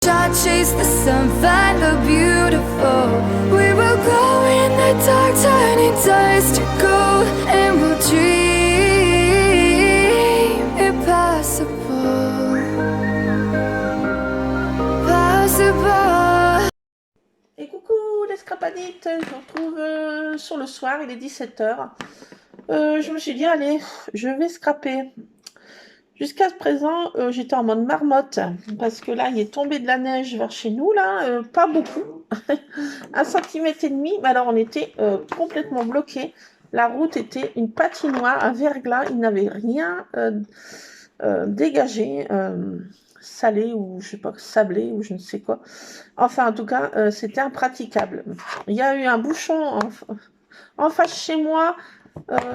Shall chase the sun, find the beautiful. We will go in the dark, turning dust to gold, and we'll dream impossible, possible. Et coucou les scrapadites, je vous retrouve sur le soir, il est 17h. Je me suis dit, allez, je vais scraper. Jusqu'à présent, j'étais en mode marmotte, parce que là, il est tombé de la neige vers chez nous, là, pas beaucoup, 1,5 cm, mais alors on était complètement bloqués. La route était une patinoire, un verglas, il n'avait rien dégagé, salé ou je sais pas, sablé ou je ne sais quoi. Enfin, en tout cas, c'était impraticable. Il y a eu un bouchon en face chez moi.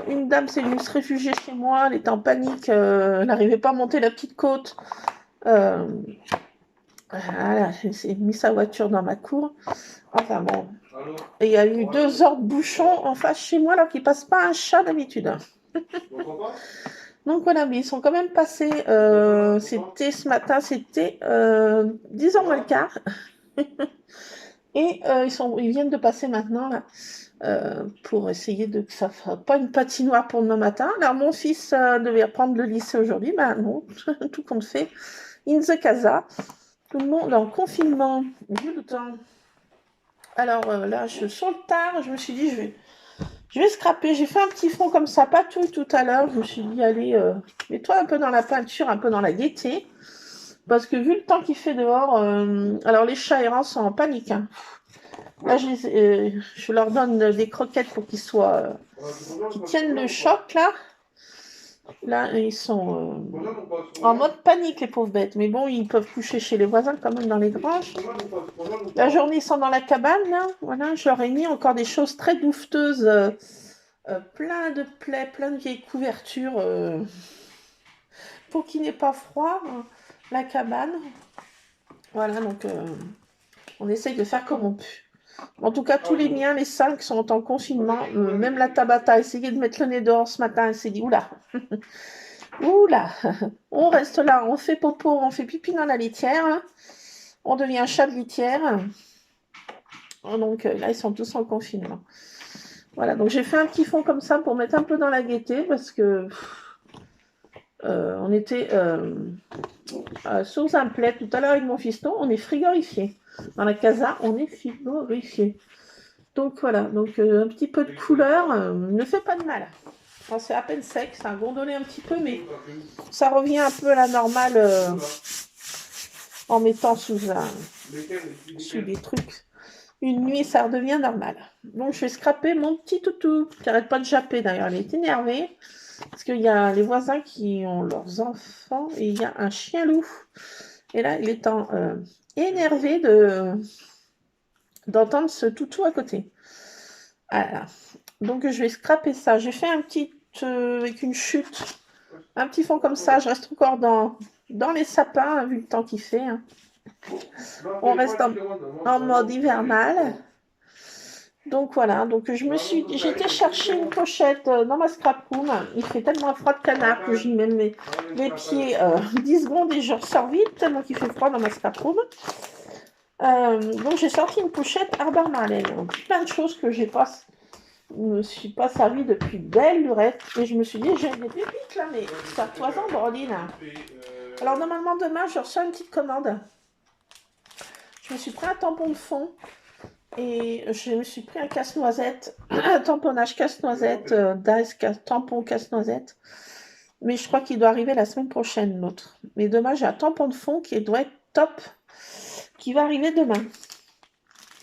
Une dame s'est venue se réfugier chez moi, elle était en panique, elle n'arrivait pas à monter la petite côte. Voilà, j'ai mis sa voiture dans ma cour. Enfin bon. Et il y a eu 2 heures de bouchon en face chez moi, alors qu'il passe pas un chat d'habitude. Donc voilà, mais ils sont quand même passés, c'était ce matin, c'était 10h moins le quart. Et ils viennent de passer maintenant là. Pour essayer de que ça ne fasse pas une patinoire pour demain matin. Alors mon fils devait reprendre le lycée aujourd'hui, ben non, tout compte fait, in the casa, tout le monde en confinement, vu le temps. Alors là, sur le tard, je me suis dit, je vais scraper, j'ai fait un petit fond comme ça, pas tout à l'heure, je me suis dit, allez, mets-toi un peu dans la peinture, un peu dans la gaieté, parce que vu le temps qu'il fait dehors, alors les chats errants sont en panique, hein. Là, je leur donne des croquettes pour qu'ils tiennent le choc, là. Là, ils sont en mode panique, les pauvres bêtes. Mais bon, ils peuvent coucher chez les voisins, quand même, dans les granges. La journée, ils sont dans la cabane, là. Voilà, je leur ai mis encore des choses très doufteuses. Plein de plaies, plein de vieilles couvertures. Pour qu'il n'ait pas froid, la cabane. Voilà, donc on essaye de faire comme on peut. En tout cas, tous les miens, les 5, sont en confinement. Même la Tabata a essayé de mettre le nez dehors ce matin. Elle s'est dit, oula, oula, on reste là, on fait popo, on fait pipi dans la litière. On devient un chat de litière. Donc là, ils sont tous en confinement. Voilà, donc j'ai fait un petit fond comme ça pour mettre un peu dans la gaieté parce que on était sous un plaid tout à l'heure avec mon fiston, on est frigorifié. Dans la casa, on est frigorifié. Donc voilà, donc un petit peu de couleur ne fait pas de mal. Enfin, c'est à peine sec, ça a gondolé un petit peu, mais ça revient un peu à la normale en mettant sous des trucs. Une nuit, ça redevient normal. Donc je vais scraper mon petit toutou, qui n'arrête pas de japper d'ailleurs, elle est énervée. Parce qu'il y a les voisins qui ont leurs enfants et il y a un chien loup. Et là, il est énervé d'entendre ce toutou à côté. Voilà. Donc je vais scraper ça. J'ai fait un petit avec une chute, un petit fond comme ça. Je reste encore dans les sapins, vu le temps qu'il fait. Hein. On reste en mode hivernal. Donc voilà, donc j'ai été chercher une pochette dans ma scrap room. Il fait tellement froid de canard que j'y mets les pieds 10 secondes et je ressors vite tellement qu'il fait froid dans ma scrap room. Donc j'ai sorti une pochette Arbor Marlène. Plein de choses que je me suis pas servi depuis belle lurette. Et je me suis dit, j'ai des pépites là, mais sers-toi-en, Bordine. Alors normalement demain, je reçois une petite commande. Je me suis pris un tampon de fond. Et je me suis pris un casse-noisette, un tamponnage casse-noisette, tampon casse-noisette. Mais je crois qu'il doit arriver la semaine prochaine, l'autre. Mais demain, j'ai un tampon de fond qui doit être top, qui va arriver demain.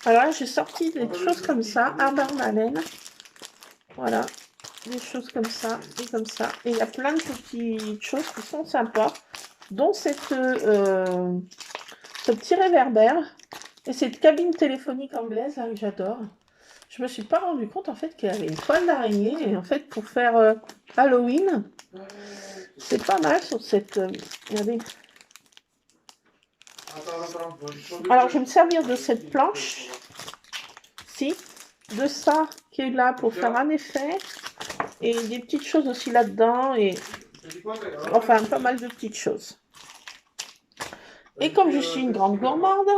Alors là, j'ai sorti des choses comme ça, Arbor Marlène. Voilà, des choses comme ça et comme ça. Et il y a plein de petites choses qui sont sympas, dont ce petit réverbère. Et cette cabine téléphonique anglaise, là, que j'adore. Je me suis pas rendu compte, en fait, qu'elle avait une toile d'araignée. Et en fait, pour faire Halloween, c'est pas mal sur cette... regardez. Alors, je vais me servir de cette planche. De ça, qui est là pour faire un effet. Et des petites choses aussi là-dedans. Et enfin, pas mal de petites choses. Et comme je suis une grande gourmande,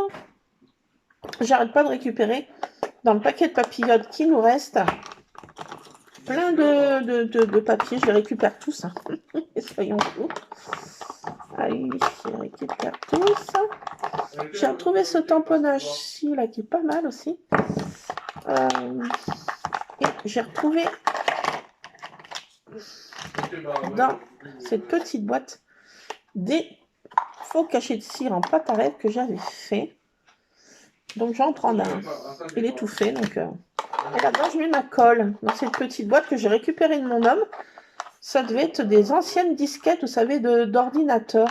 j'arrête pas de récupérer dans le paquet de papillotes qui nous reste plein de papiers. Je les récupère tous. Hein. Et soyons fous. Allez, je les récupère tous. J'ai retrouvé ce tamponnage-ci là qui est pas mal aussi. Et j'ai retrouvé dans cette petite boîte des faux cachets de cire en pâte à lèvres que j'avais fait. Donc j'en prends un. Il est tout fait. Donc, et là-dedans, je mets ma colle dans cette petite boîte que j'ai récupérée de mon homme. Ça devait être des anciennes disquettes, vous savez, d'ordinateur.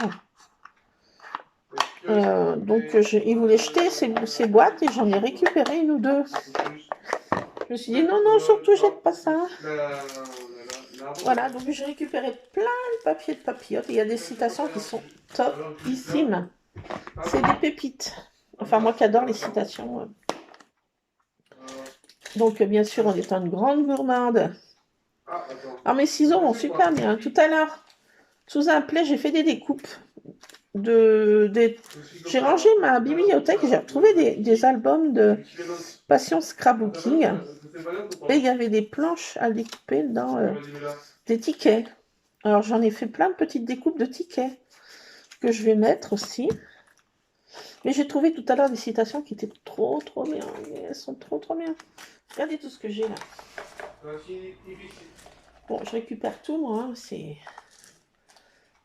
Donc il voulait jeter ces boîtes et j'en ai récupéré une ou deux. Je me suis dit non, non, surtout jette pas ça. Voilà, donc j'ai récupéré plein de papiers de papillotes. Il y a des citations qui sont topissimes. C'est des pépites. Enfin, moi qui adore les citations. Donc, bien sûr, on est une grande gourmande. Alors, mes ciseaux vont super bien. Tout à l'heure, sous un plaid, j'ai fait des découpes. J'ai rangé ma bibliothèque et j'ai retrouvé des albums de passion scrapbooking. Et il y avait des planches à découper dans des tickets. Alors, j'en ai fait plein de petites découpes de tickets que je vais mettre aussi. Mais j'ai trouvé tout à l'heure des citations qui étaient trop bien. Elles sont trop bien. Regardez tout ce que j'ai là. Bon, je récupère tout, moi. Hein.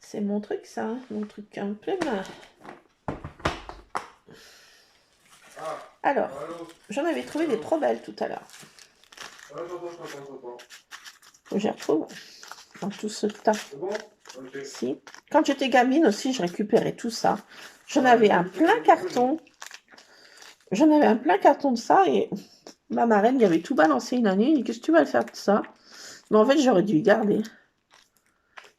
C'est mon truc, ça. Hein. Mon truc un peu là. Alors, j'en avais trouvé des trop belles tout à l'heure. Je les retrouve dans tout ce tas. Si. Quand j'étais gamine aussi, je récupérais tout ça. J'en avais un plein carton. J'en avais un plein carton de ça et ma marraine y avait tout balancé une année. Elle dit, qu'est-ce que tu vas le faire de ça? Mais en fait, j'aurais dû y garder.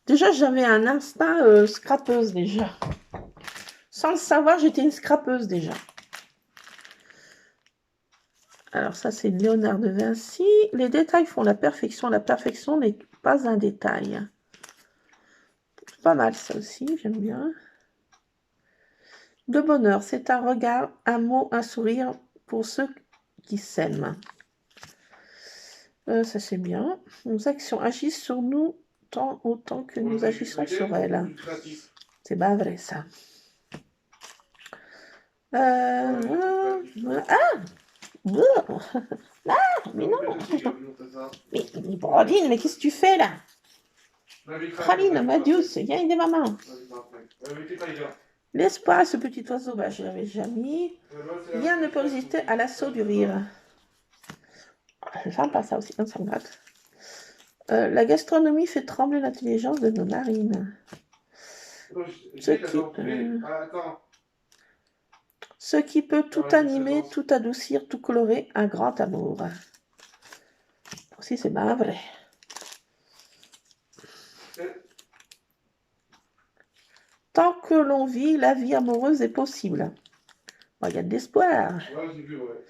Déjà, j'avais un instinct scrapeuse déjà. Sans le savoir, j'étais une scrapeuse déjà. Alors ça, c'est Léonard de Vinci. Les détails font la perfection. La perfection n'est pas un détail. Pas mal ça aussi, j'aime bien. De bonheur, c'est un regard, un mot, un sourire pour ceux qui s'aiment. Ça c'est bien. Nos actions agissent sur nous tant autant que nous agissons sur elles. C'est pas vrai ça. Ah, mais non. Mais Brodine, mais qu'est-ce que tu fais là? Praline, Madius, viens aider maman. L'espoir à ce petit oiseau, bah, je l'avais déjà mis. Rien ne peut résister à l'assaut du rire. J'aime pas ça aussi, ça me gratte. La gastronomie fait trembler l'intelligence de nos narines. Ce qui peut tout animer, tout adoucir, tout colorer, un grand amour. Aussi, c'est pas vrai. Tant que l'on vit, la vie amoureuse est possible. Bon, il y a de l'espoir. Ouais, j'ai vu, ouais.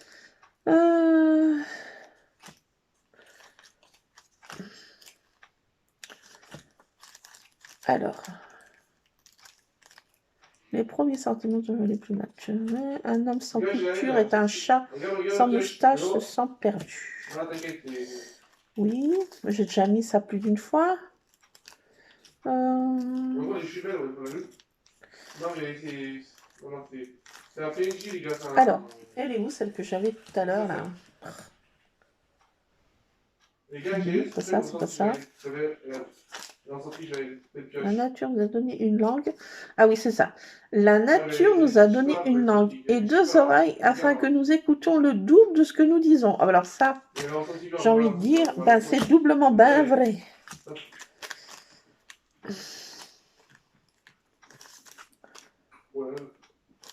Alors, les premiers sentiments les plus naturels. Un homme sans culture est un chat sans moustache se sent perdu. Oui, j'ai déjà mis ça plus d'une fois. Non, mais c'est un PNJ, les gars. Alors, elle est où celle que j'avais tout à l'heure là? C'est pas ça, c'est pas ça. La nature nous a donné une langue. Ah oui, c'est ça. La nature nous a donné une langue et deux oreilles afin que nous écoutions le double de ce que nous disons. Alors ça, j'ai envie de dire, ben, c'est doublement ben vrai.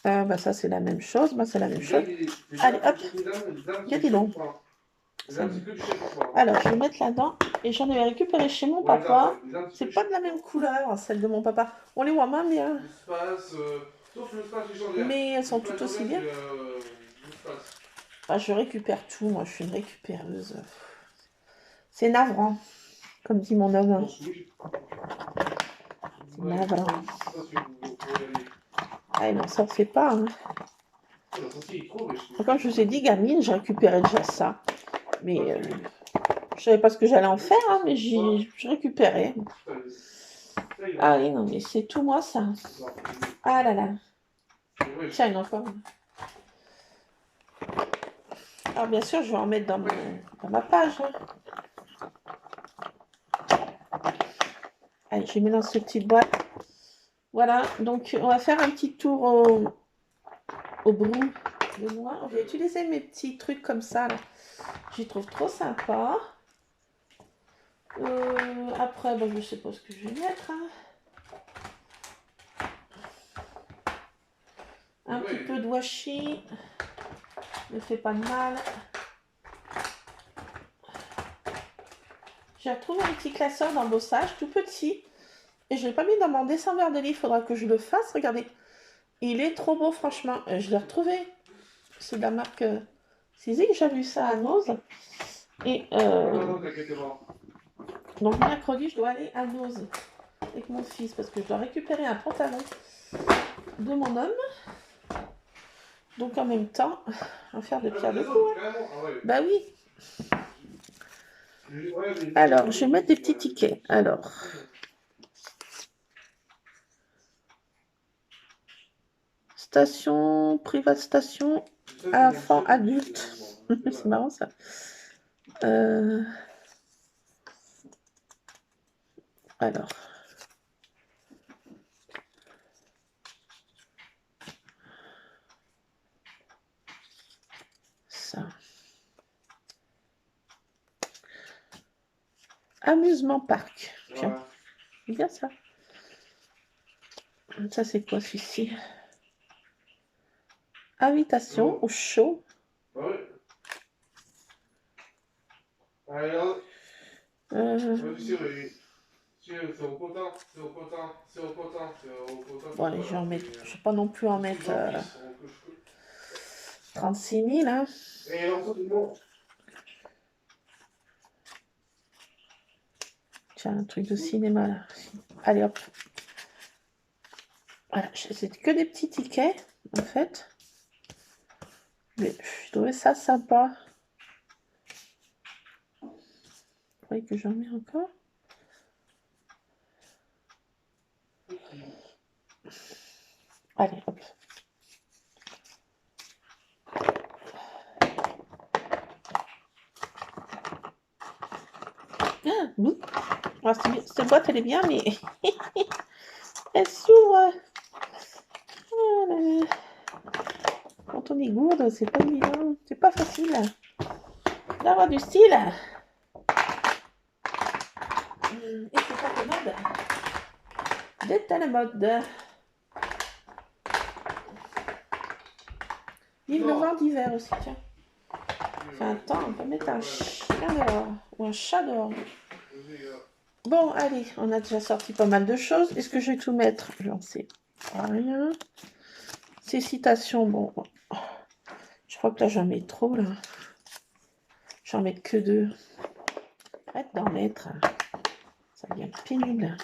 Ben, ça, c'est la même chose. Ben, c'est la même chose. Allez, hop. Dis donc. Alors, je vais mettre là-dedans. Et j'en avais récupéré chez mon papa. C'est pas de la même couleur, celle de mon papa. On les voit moins bien. Mais elles sont toutes aussi bien. Je récupère tout. Moi, je suis une récupéreuse. C'est navrant, comme dit mon homme. C'est navrant. Ah non, ça ne fait pas. Hein. Le chantier il est trop, mais je Comme je vous ai dit, gamine, j'ai récupéré déjà ça. Mais je savais pas ce que j'allais en faire, hein, mais j'ai récupéré. Ah oui, non, mais c'est tout moi, ça. Ah là là. Tiens, il y en a encore. Alors, bien sûr, je vais en mettre dans ma page. Hein. Allez, je les mets dans cette petite boîte. Voilà, donc on va faire un petit tour au brou de moi. On va utiliser mes petits trucs comme ça, là. J'y trouve trop sympa. Après, bon, je sais pas ce que je vais mettre. Hein. Un petit peu de washi. Ne fait pas de mal. J'ai retrouvé un petit classeur d'embossage tout petit. Et je ne l'ai pas mis dans mon dessin vert de livre. Il faudra que je le fasse. Regardez. Il est trop beau, franchement. Je l'ai retrouvé. C'est de la marque Sizik. J'ai vu ça à Nose. Et donc mercredi, je dois aller à Nose avec mon fils. Parce que je dois récupérer un pantalon de mon homme. Donc en même temps, on va faire des pierres de coups. Hein. Bah oui. Alors, je vais mettre des petits tickets. Alors, station, private station, enfant, adulte. C'est marrant ça. Alors. Ça. Amusement parc. Tiens, c'est bien ça. Ça, c'est quoi celui-ci? Invitation au show. Bon, allez, je vais en mettre. Je ne vais pas non plus en mettre 36 000. Hein. Tiens, un truc de cinéma là. Allez hop. Voilà, c'est que des petits tickets en fait. Mais je trouvais ça sympa. Vous voyez que j'en mets encore. Allez hop. Ah, cette boîte elle est bien, mais elle s'ouvre. Oh, quand on est gourde, c'est pas évident, c'est pas facile d'avoir du style. Et c'est pas commode d'être à la mode. Vive le vent d'hiver aussi, tiens. Fait un temps, on peut mettre un chien dehors ou un chat dehors. Bon, allez, on a déjà sorti pas mal de choses. Est-ce que je vais tout mettre? J'en sais rien. Ces citations, bon, je crois que là j'en mets trop là. J'en mets que 2. Arrête d'en mettre. Ça devient pénible.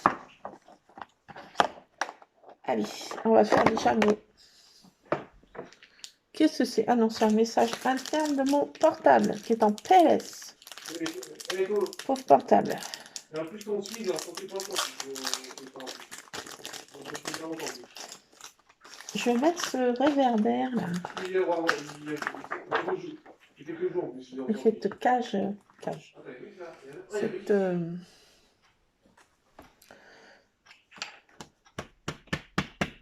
Allez, on va faire déjà nos... Qu'est-ce que c'est? Ah non, c'est un message interne de mon portable qui est en PLS. Pauvre portable. Je vais mettre ce réverbère là. Cette cage. Cette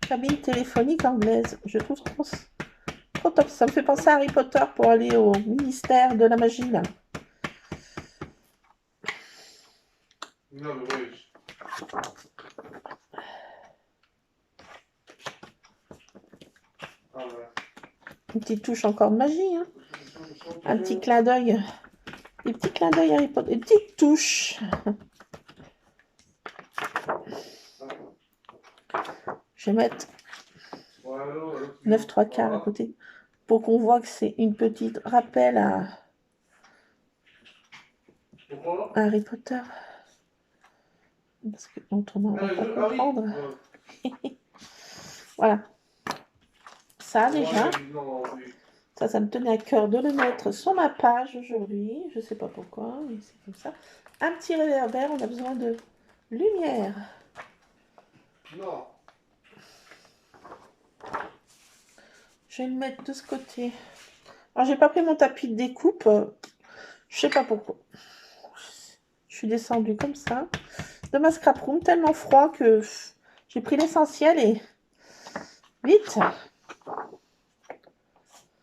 cabine téléphonique anglaise. Je trouve trop top. Ça me fait penser à Harry Potter pour aller au ministère de la magie là. Non, mais ouais. Une petite touche encore de magie. Hein. Un petit clin d'œil. Des petits clins d'œil Harry Potter. Des petites touches. Je vais mettre 9 3/4 à côté. Pour qu'on voit que c'est une petite rappel à Harry Potter. Parce que autrement on ne va pas comprendre. Voilà. ça déjà. Ouais, non, oui. Ça me tenait à cœur de le mettre sur ma page aujourd'hui. Je sais pas pourquoi, mais c'est comme ça. Un petit réverbère, on a besoin de lumière. Non. Je vais le mettre de ce côté. Alors, j'ai pas pris mon tapis de découpe. Je sais pas pourquoi. Je suis descendue comme ça. De ma scrap room, tellement froid que j'ai pris l'essentiel et vite.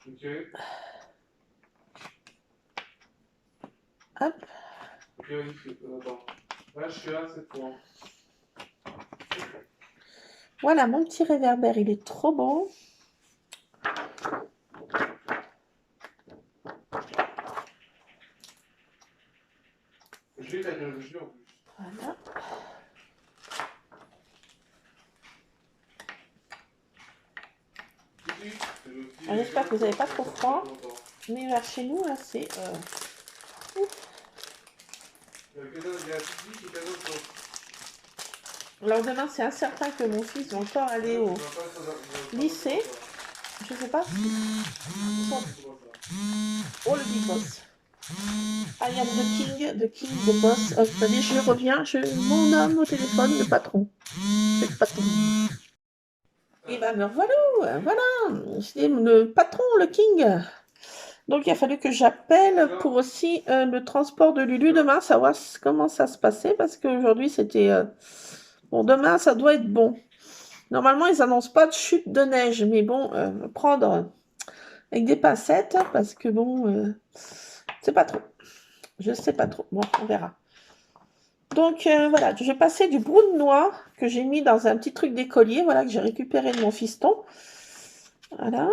Ok. Hop. Ok, vas-y, attends. Là, je suis là, c'est toi. Voilà, mon petit réverbère, il est trop beau. Je l'ai technologie en plus. Voilà. Alors, j'espère que vous n'avez pas trop froid. Mais vers chez nous, là, c'est... Alors, demain, c'est incertain que mon fils va encore aller au lycée. Je sais pas. Oh, le big boss. I am the king, the boss of the day. Je reviens, mon homme au téléphone, le patron. C'est le patron. Et ben, me voilà, c'est le patron, le king. Donc, il a fallu que j'appelle pour aussi le transport de Lulu demain, savoir comment ça se passait, parce qu'aujourd'hui, c'était... Bon, demain, ça doit être bon. Normalement, ils annoncent pas de chute de neige, mais bon, prendre avec des pincettes, parce que bon, c'est pas trop. Je sais pas trop. Bon, on verra. Donc, voilà, j'ai passé du brou de noix que j'ai mis dans un petit truc d'écolier, voilà, que j'ai récupéré de mon fiston. Voilà.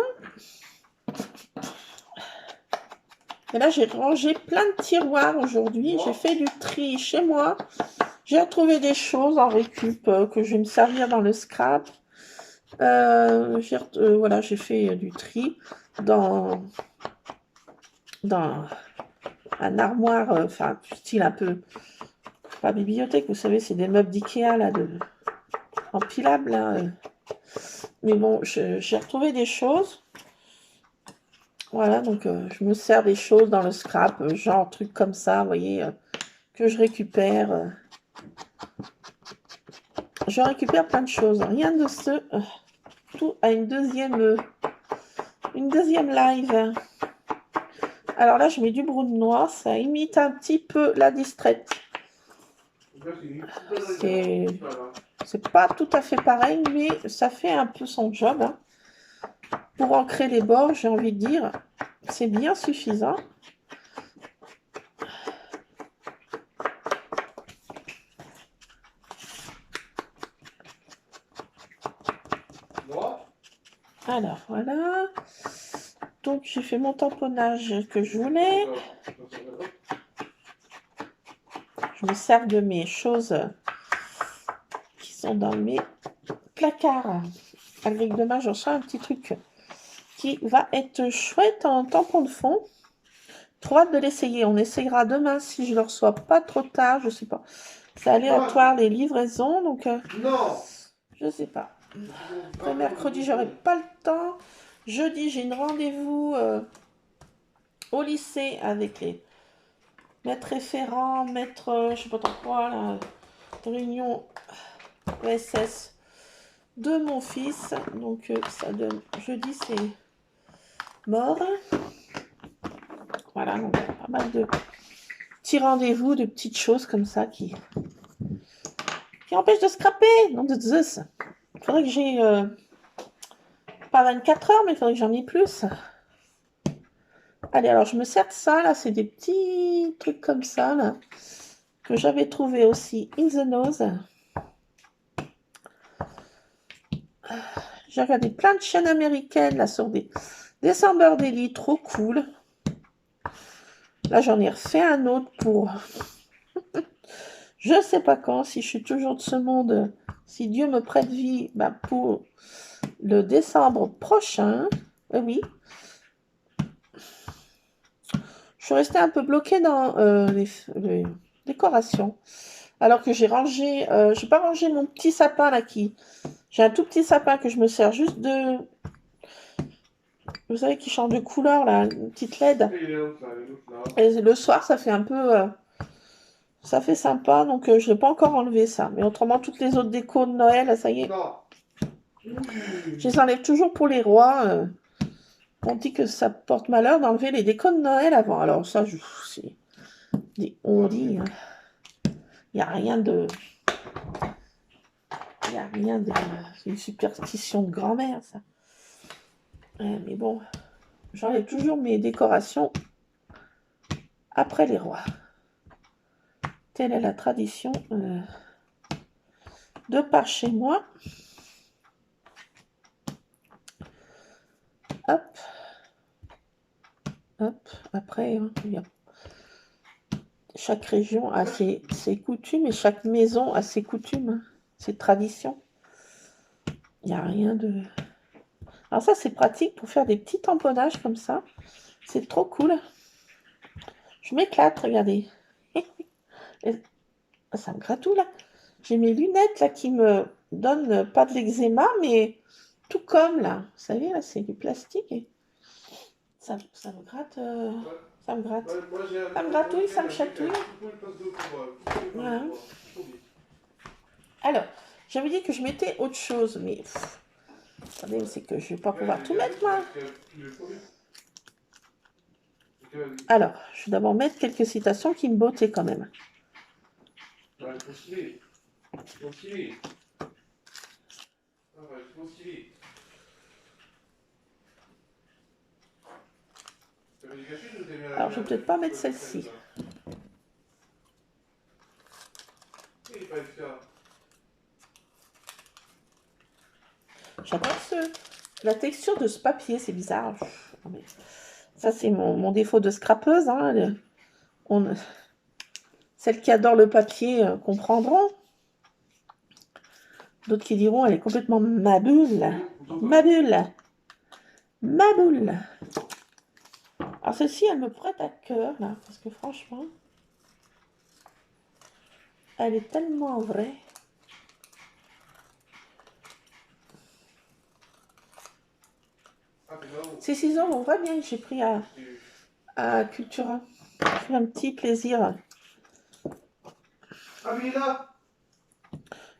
Et là, j'ai rangé plein de tiroirs aujourd'hui. J'ai fait du tri chez moi. J'ai retrouvé des choses en récup que je vais me servir dans le scrap. Voilà, j'ai fait du tri dans un armoire, enfin, style un peu, pas bibliothèque, vous savez, c'est des meubles d'Ikea, là, empilables, là. Mais bon, j'ai retrouvé des choses. Voilà, donc je me sers des choses dans le scrap, genre trucs comme ça, vous voyez, que je récupère. Je récupère plein de choses. Rien de ce... tout à une deuxième live. Alors là, je mets du brou de noix. Ça imite un petit peu la distraite. C'est pas tout à fait pareil, mais ça fait un peu son job. Hein. Pour ancrer les bords, j'ai envie de dire, c'est bien suffisant. Alors, voilà. Donc, j'ai fait mon tamponnage que je voulais. Je me sers de mes choses qui sont dans mes placards. Avec demain, j'en sors un petit truc qui va être chouette en tampon de fond. Trop hâte de l'essayer. On essayera demain si je ne le reçois pas trop tard. Je sais pas. C'est aléatoire les livraisons. Donc, non, je sais pas. Après, mercredi, j'aurai pas le temps. Jeudi, j'ai une rendez-vous au lycée avec les maîtres référents, maîtres, je sais pas trop quoi, la réunion ESS de mon fils. Donc, ça donne jeudi, c'est mort. Voilà, donc pas mal de petits rendez-vous, de petites choses comme ça qui empêchent de scraper. Non, de Zeus. Il faudrait que j'ai pas 24 heures, mais il faudrait que j'en ai plus. Allez, alors je me sers de ça, là, c'est des petits trucs comme ça, là, que j'avais trouvé aussi in the nose. J'ai regardé plein de chaînes américaines, là, sur des December Daily, trop cool. Là, j'en ai refait un autre pour... je sais pas quand, si je suis toujours de ce monde, si Dieu me prête vie, bah, pour le décembre prochain. Oui. Je suis restée un peu bloquée dans les décorations. Alors que j'ai rangé, j'ai pas rangé mon petit sapin là qui... J'ai un tout petit sapin que je me sers juste Vous savez, qui change de couleur, là, une petite LED. Et il est l'autre là, il est l'autre là. Et le soir, ça fait un peu... ça fait sympa, donc je n'ai pas encore enlevé ça. Mais autrement, toutes les autres décos de Noël, ça y est. Non. Je les enlève toujours pour les rois. On dit que ça porte malheur d'enlever les décos de Noël avant. Alors ça, on dit... Il n'y a rien de... Il n'y a rien de... C'est une superstition de grand-mère, ça. Mais bon, j'enlève toujours mes décorations après les rois. Telle est la tradition de par chez moi. Hop. Hop. Après, hein, chaque région a ses coutumes et chaque maison a ses coutumes, hein, ses traditions. Il n'y a rien de... Alors ça, c'est pratique pour faire des petits tamponnages comme ça. C'est trop cool. Je m'éclate, regardez. Ça me gratouille, là. J'ai mes lunettes, là, qui me donnent pas de l'eczéma, mais tout comme, là. Vous savez, là, c'est du plastique. Et ça me gratte. Ça me gratte. Ça me gratouille, ça me chatouille. Voilà. Alors, j'avais dit que je mettais autre chose, mais... Attendez, c'est que je vais pas pouvoir tout mettre, moi. Alors, je vais d'abord mettre quelques citations qui me bottaient quand même. Alors, je vais peut-être pas mettre celle-ci. J'adore la texture de ce papier, c'est bizarre. Non, mais ça, c'est mon défaut de scrapeuse. Hein. Celles qui adorent le papier comprendront. D'autres qui diront, elle est complètement maboule. Maboule. Maboule. Alors celle-ci, elle me prête à cœur, là, parce que franchement, elle est tellement vraie. Ces ciseaux, on voit bien que j'ai pris à Cultura. J'ai fait un petit plaisir.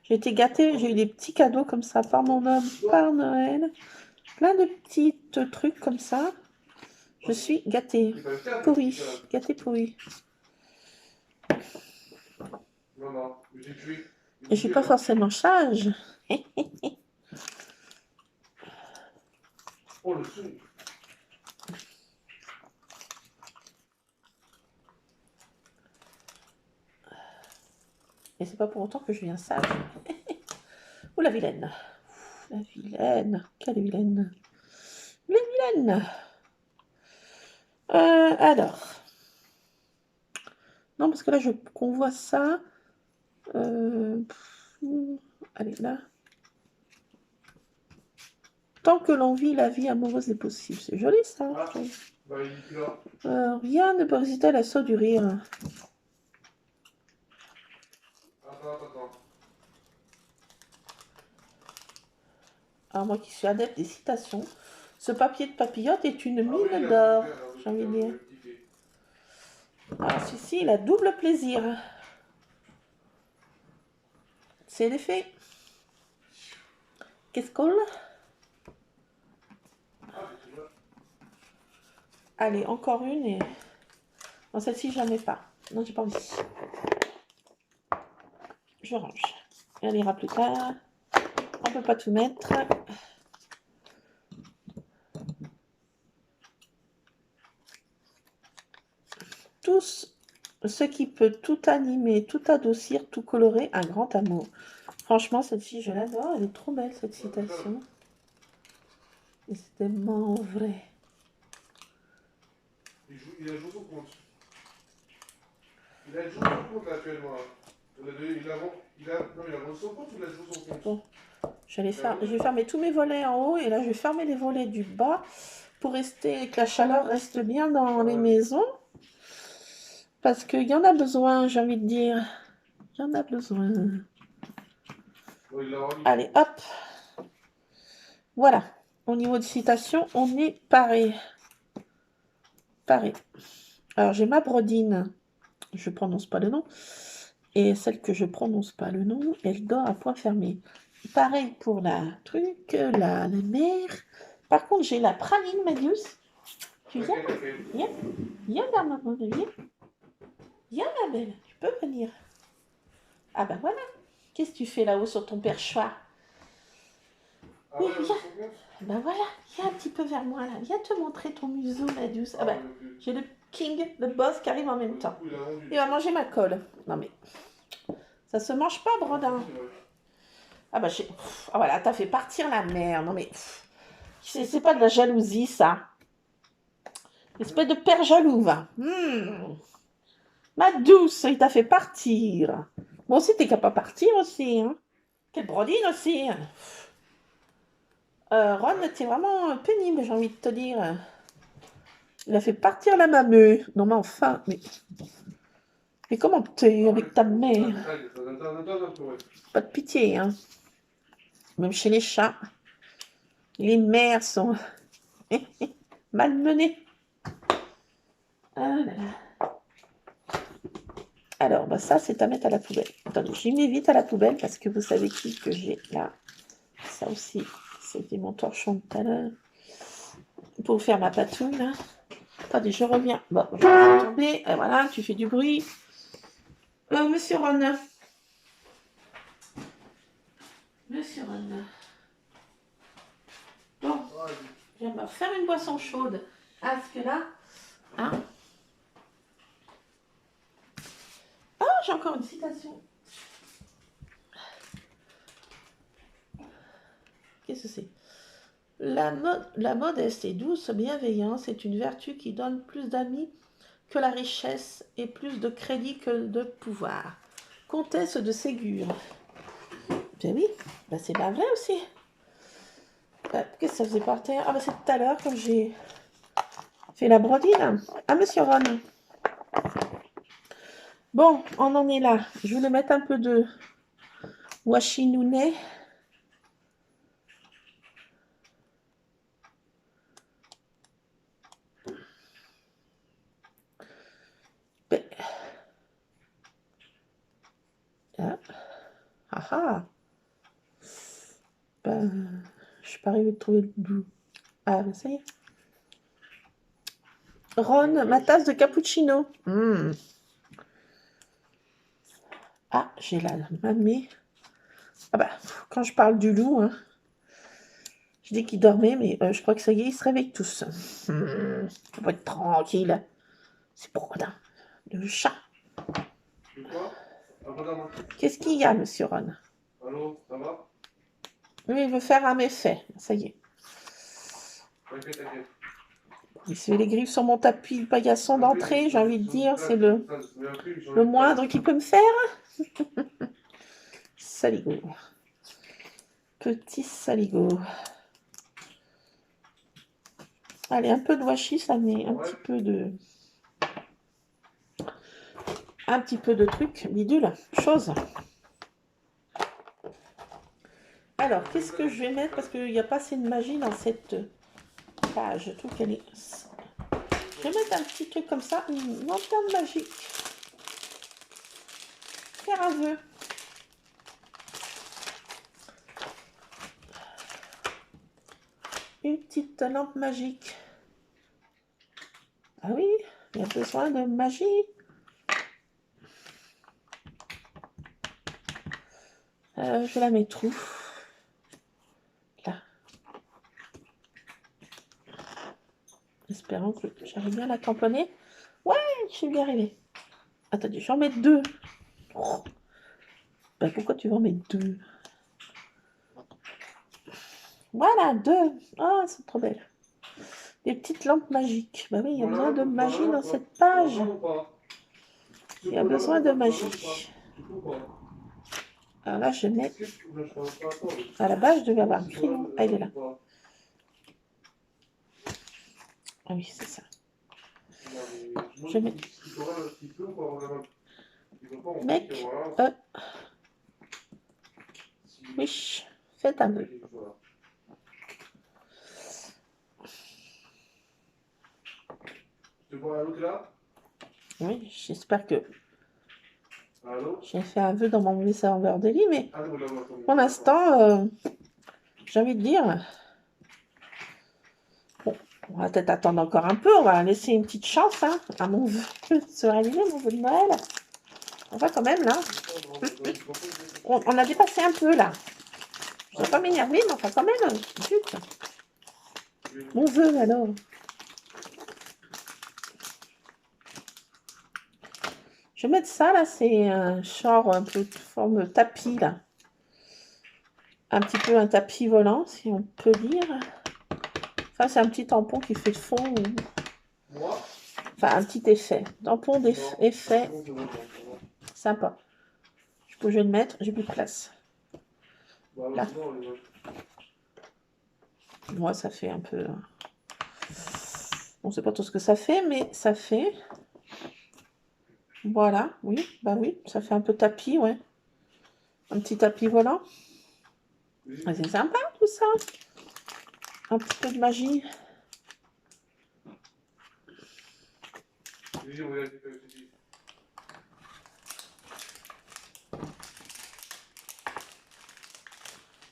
J'ai été gâtée, j'ai eu des petits cadeaux comme ça par mon homme, par Noël. Plein de petits trucs comme ça. Je suis gâtée. Pourrie. Gâtée pourrie. Et je suis pas forcément sage. Oh, le son. Et c'est pas pour autant que je viens sage. Ouh, la vilaine. La vilaine. Quelle vilaine. La vilaine. Alors. Non, parce que là, je convois ça. Allez, là. Tant que l'on vit la vie amoureuse est possible. C'est joli, ça. Ah, bah, il est plus là. Rien ne peut résister à l'assaut du rire. Attends. Alors, moi qui suis adepte des citations, ce papier de papillote est une mine d'or, j'ai envie de dire. Alors, celui-ci, il a double plaisir. C'est l'effet. Qu'est-ce qu'on a? Allez, encore une et... Non, celle-ci, j'en ai pas. Non, j'ai pas envie. Je range. Elle ira plus tard. On peut pas tout mettre. Tout ce qui peut tout animer, tout adoucir, tout colorer, un grand amour. Franchement, celle-ci, je l'adore. Elle est trop belle, cette citation. Et c'est tellement vrai. Il a joué son compte. Il a joué son compte là, actuellement. Il a joué son compte ou il a joué son compte? Bon, je vais fermer tous mes volets en haut et là, je vais fermer les volets du bas pour que la chaleur reste bien dans les maisons. Parce qu'il y en a besoin, j'ai envie de dire. Il y en a besoin. Allez, hop. Voilà. au niveau de citation, on est pareil. Pareil. Alors, j'ai ma Brodine, je prononce pas le nom, et celle que je prononce pas le nom, elle dort à point fermé. Pareil pour la truc, la mère. Par contre, j'ai la praline, Marius. Tu viens? Viens, viens vers maman, viens. Viens, ma belle, tu peux venir. Ah ben voilà. Qu'est-ce que tu fais là-haut sur ton perchoir? Ah Oui, ouais, viens. son compte. Ben voilà, viens un petit peu vers moi là. Viens te montrer ton museau, Marius. Ah ben, j'ai le king, le boss qui arrive en même temps. Il a vendu. Il va manger ma colle. Non mais, ça se mange pas, Brodin. Ah bah j'ai... Ah voilà, t'as fait partir la mère. Non mais, c'est pas de la jalousie, ça. Espèce de père jaloux, va. Ma douce, il t'a fait partir. Moi aussi, t'es capable de partir aussi, hein. Quelle Brodine aussi. Ron, t'es vraiment pénible, j'ai envie de te dire. Il a fait partir la mameux. Non mais enfin, mais comment t'es avec ta mère? Pas de pitié, hein. Même chez les chats, les mères sont malmenées. Ah là là. Alors, bah ça, c'est à mettre à la poubelle. Attendez, j'y mets vite à la poubelle parce que vous savez qui que j'ai là. Ça aussi, c'était mon torchon de tout à l'heure. Pour faire ma patouille, là. Attendez, je reviens. Bon, je vais tomber. Et voilà, tu fais du bruit. Monsieur Ron. Monsieur Ron. Bon, je vais me faire une boisson chaude. Parce que là, hein. Ah, j'ai encore une citation. Qu'est-ce que c'est? La modeste et douce bienveillance est une vertu qui donne plus d'amis que la richesse et plus de crédit que de pouvoir. Comtesse de Ségur. Ben oui, ben c'est pas vrai aussi. Qu'est-ce que ça faisait par terre? Ah ben c'est tout à l'heure quand j'ai fait la Brodine. Ah, monsieur Ron. Bon, on en est là. Je voulais mettre un peu de washinouné. Ben. Ah. Ah ah. Ben, je suis pas arrivée de trouver le bout. Ah, ben ça y est. Ron, ma tasse de cappuccino. Ah, j'ai la mamie. Ah bah, quand je parle du loup, hein, je dis qu'il dormait, mais je crois que ça y est, ils se réveillent tous. Faut pas être tranquille. C'est pour quoi, le chat. Qu'est-ce qu'il y a, monsieur Ron? Allô, ça va? Oui, il veut faire un méfait. Ça y est. T'inquiète. Il se fait les griffes sur mon tapis paillasson d'entrée, j'ai envie de dire, c'est le moindre qu'il peut me faire. Saligo. Petit saligo. Allez, un peu de washi, ça met un petit peu de truc, bidule, chose. Alors, qu'est-ce que je vais mettre? Parce qu'il n'y a pas assez de magie dans cette page. Je trouve qu'elle est... Je vais mettre un petit truc comme ça, une lanterne magique. Faire un vœu. Une petite lampe magique. Ah oui, il y a besoin de magie. Je la mettre où? Là. Espérons que j'arrive bien à la tamponner. Ouais, je suis bien arrivée. Attendez, je vais en mettre deux. Oh. Ben, pourquoi tu veux en mettre deux? Voilà, deux. Ah, c'est trop belle. Des petites lampes magiques. Bah oui, il y a besoin de magie dans cette page. Il y a besoin de magie. Alors là, je mets... À la base, je devais avoir un crayon. Ah, il est là. Ah oui, c'est ça. Je mets... Mec, oui, faites un vœu. Tu vois l'autre là? Oui, j'espère que Allô? j'ai fait un vœu dans mon mauvais serveur de lit, mais Ah, voilà, attends. pour l'instant, j'ai envie de dire, bon, on va peut-être attendre encore un peu, on va laisser une petite chance hein, à mon vœu de se réaliser, mon vœu de Noël. On va quand même, là, on a dépassé un peu, là. Je ne vais pas m'énerver, mais enfin quand même, zut. Mon vœu, alors. Je vais mettre ça, là, c'est un genre un peu de forme tapis, là. Un petit peu un tapis volant, si on peut dire. Enfin, c'est un petit tampon qui fait fond. Moi? Enfin, un petit effet. Tampon d'effet. Sympa. Je vais le mettre, j'ai plus de place. Là. Moi, ça fait un peu... On sait pas tout ce que ça fait, mais ça fait... Voilà, oui, bah oui, ça fait un peu tapis, ouais. Un petit tapis volant. Ah, c'est sympa, tout ça. Un petit peu de magie.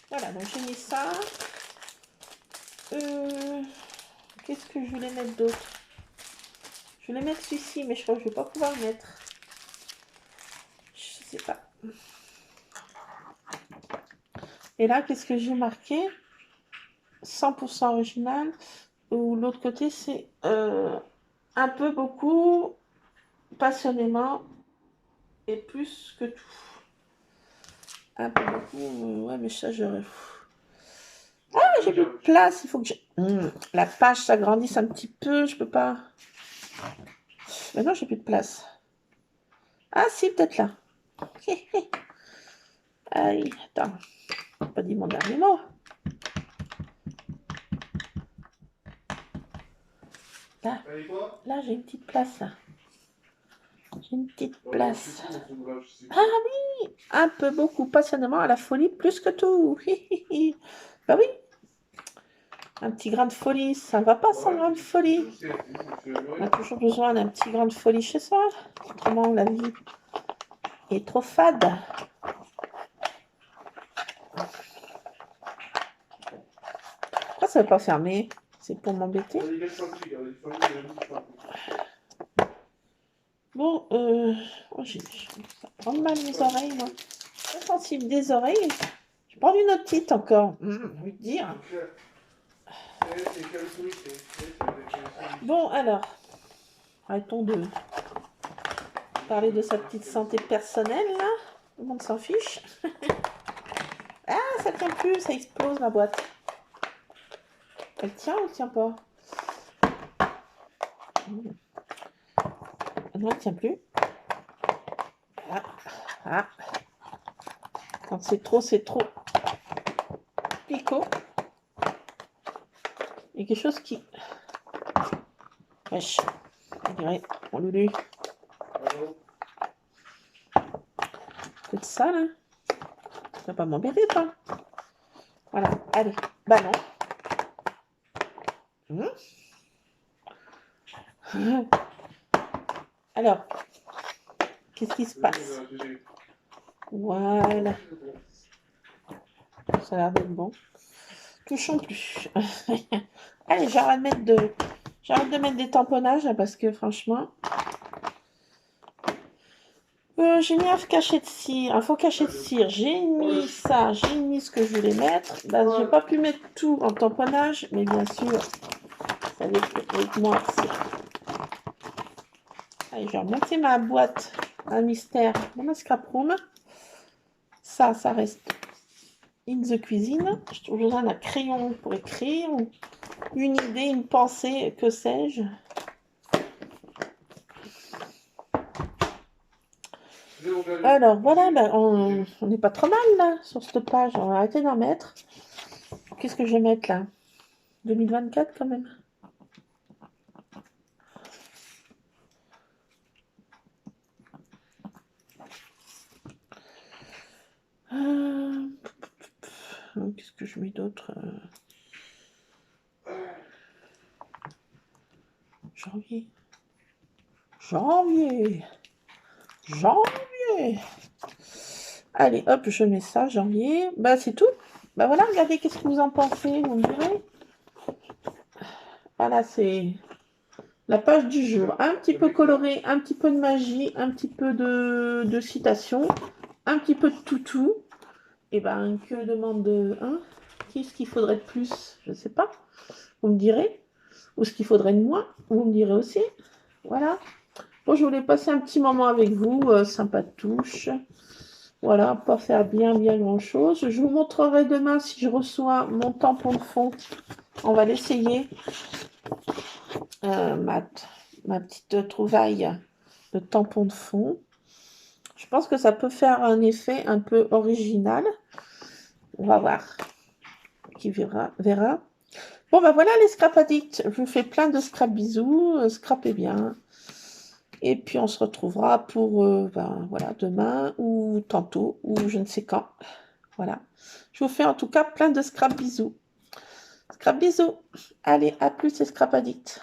Voilà, donc j'ai mis ça. Qu'est-ce que je voulais mettre d'autre? Je voulais mettre celui-ci, mais je crois que je vais pas pouvoir le mettre. Je sais pas. Et là, qu'est-ce que j'ai marqué? 100% original. Ou l'autre côté, c'est un peu, beaucoup, passionnément et plus que tout. Un peu beaucoup, ouais, mais ça, j'aurais... Ah, j'ai plus de place, il faut que la page s'agrandisse un petit peu, je peux pas... Mais non, j'ai plus de place. Ah, si, peut-être là. Aïe, attends, j'ai pas dit mon dernier mot. Là, j'ai une petite place, là. J'ai une petite place. Ah oui, un peu, beaucoup, passionnément, à la folie, plus que tout. Bah oui. Un petit grain de folie, ça ne va pas sans grain de folie. On a toujours besoin d'un petit grain de folie chez soi. Autrement, la vie est trop fade. Pourquoi ça ne veut pas fermer? C'est pour m'embêter. Bon, oh, j'ai ça rend mal les oreilles, moi. Très sensible des oreilles. Je prends une otite encore. Je veux dire. Bon, alors, arrêtons de parler de sa petite santé personnelle, là. Tout le monde s'en fiche. Ah, ça tient plus, ça explose, ma boîte. Elle tient ou elle tient pas? Non, elle tient plus. Ah, ah. Quand c'est trop picot. Il y a quelque chose qui... Wesh, on dirait mon loulou. C'est ça, là. Tu vas pas m'embêter, toi. Voilà, allez, ballon. Alors, qu'est-ce qui se passe? Voilà. Ça a l'air d'être bon. Touchons plus. Allez, j'arrête de mettre des tamponnages, là, parce que, franchement... j'ai mis un cachet de cire, un faux cachet de cire. J'ai mis ça, j'ai mis ce que je voulais mettre. Là, j'ai pas pu mettre tout en tamponnage, mais bien sûr, ça avec moi. Allez, je vais remonter ma boîte à mystère dans ma scrap room. Ça reste in the cuisine. J'ai toujours besoin d'un crayon pour écrire, ou une idée, une pensée, que sais-je. Alors voilà, ben, on n'est pas trop mal là sur cette page, on va arrêter d'en mettre. Qu'est-ce que je vais mettre là? 2024 quand même. Qu'est-ce que je mets d'autre? Janvier. Janvier. Janvier. Allez, hop, je mets ça, janvier. Bah, c'est tout. Bah voilà, regardez, qu'est-ce que vous en pensez, vous me direz. Voilà, c'est la page du jour. Un petit peu coloré, un petit peu de magie, un petit peu de citation, un petit peu de toutou. Et ben, que demande hein? Qu'est-ce qu'il faudrait de plus? Je sais pas. Vous me direz. Ou ce qu'il faudrait de moins, vous me direz aussi. Voilà. Bon, je voulais passer un petit moment avec vous, sympa de touche. Voilà, pas faire bien grand-chose. Je vous montrerai demain si je reçois mon tampon de fond. On va l'essayer. Ma petite trouvaille de tampon de fond. Je pense que ça peut faire un effet un peu original. On va voir. Qui verra. Bon, ben voilà les scrap addicts. Je vous fais plein de scrap bisous. Scrapez bien. Et puis on se retrouvera pour voilà, demain ou tantôt ou je ne sais quand. Voilà. Je vous fais en tout cas plein de scrap bisous. Scrap bisous. Allez, à plus les scrap addicts.